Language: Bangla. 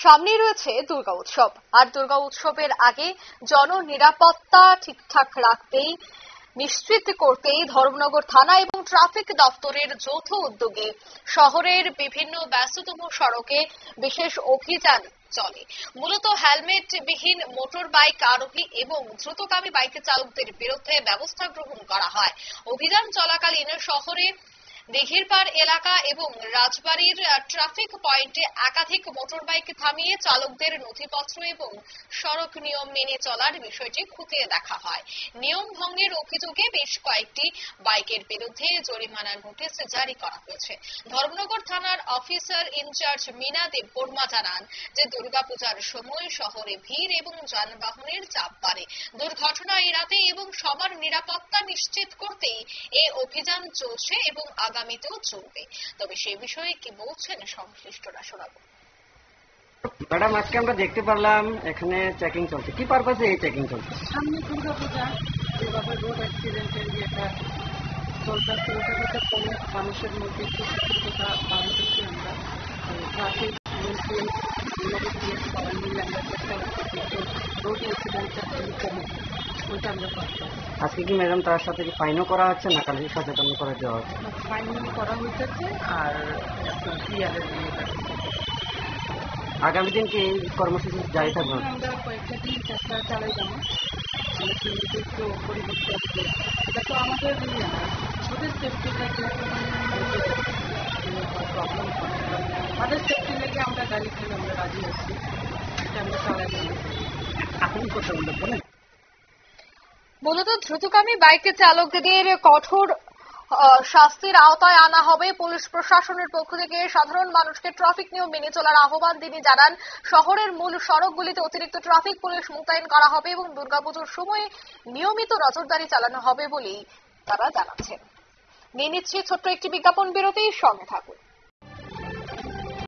সামনেই রয়েছে দুর্গা উৎসব, আর দুর্গা উৎসবের আগে জননিরাপত্তা ঠিকঠাক রাখতেই নিশ্চিত করতেই ধর্মনগর থানা এবং ট্রাফিক দপ্তরের যৌথ উদ্যোগে শহরের বিভিন্ন ব্যস্ততম সড়কে বিশেষ অভিযান চলে। মূলত হেলমেট বিহীন মোটর বাইক আরোহী এবং দ্রুতগামী বাইক চালকদের বিরুদ্ধে ব্যবস্থা গ্রহণ করা হয়। অভিযান চলাকালীন শহরে দিঘিরপাড় এলাকা এবং রাজবাড়ির ট্রাফিক পয়েন্টে একাধিক মোটরবাইক থামিয়ে চালকদের নথিপত্র এবং সড়ক নিয়ম মেনে চলার বিষয়টি খতিয়ে দেখা হয়। নিয়ম ভঙ্গের অভিযোগে বেশ কয়েকটি বাইকের বিরুদ্ধে জরিমানার নোটিশ জারি করা হয়েছে। ধর্মনগর থানার অফিসার ইনচার্জ মীনা দেববর্মা জানান যে দুর্গাপূজার সময় শহরে ভিড় এবং যানবাহনের চাপ বাড়ে। দুর্ঘটনা এড়াতে এবং সবার নিরাপত্তা নিশ্চিত করতেই এই অভিযান চলছে এবং আগামীতেও চলবে। তবে সেই বিষয়ে কি বলছেন সংশ্লিষ্টরা শোনাবো। ম্যাডাম, আজকে আমরা দেখতে পারলাম এখানে চেকিং চলছে, কি পারপাসে এই চেকিং চলছে? সামনে দুর্গাপূজা, যেভাবে রোড অ্যাক্সিডেন্টের যেটা চলতেছে ওটা কমে মানুষের মধ্যে একটু সচেতনতা বাড়াচ্ছি আমরা। ট্রাফিক সবাই মিলে আমরা চেষ্টা করছি রোড অ্যাক্সিডেন্টটা কমে, ওইটা আমরা পাচ্ছি। আজকে কি ম্যাডাম তার সাথে কি ফাইনও করা হচ্ছে না কালকে সচেতন করে দেওয়া হচ্ছে? ফাইন করা হয়েছে আর আপনার ক্লিয়ারের আগামী দিন কি কর্মসূচি জারি থাকবে? আমরা কয়েকটা দিন চেষ্টা চালাই যাবো। একটু পরিবর্তন আসবে, এটা তো আমাদের ওদের সেফটিটা প্রবলেম করে, আমাদের সেফটি লেগে আমরা গাড়ি খেলে আমরা রাজি আছি, এটা আমরা চালাই যাবো। এখন কথা বলেন। মূলত দ্রুতগামী বাইক চালকদের কঠোর শাস্তির আওতায় আনা হবে। পুলিশ প্রশাসনের পক্ষ থেকে সাধারণ মানুষকে ট্রাফিক নিয়ম মেনে চলার আহ্বান তিনি জানান। শহরের মূল সড়কগুলিতে অতিরিক্ত ট্রাফিক পুলিশ মোতায়েন করা হবে এবং দুর্গাপুজোর সময় নিয়মিত নজরদারি চালানো হবে বলেই তারা জানাচ্ছেন। নিয়ে নিচ্ছি ছোট্ট একটি বিজ্ঞাপন বিরতি, সঙ্গে থাকুন।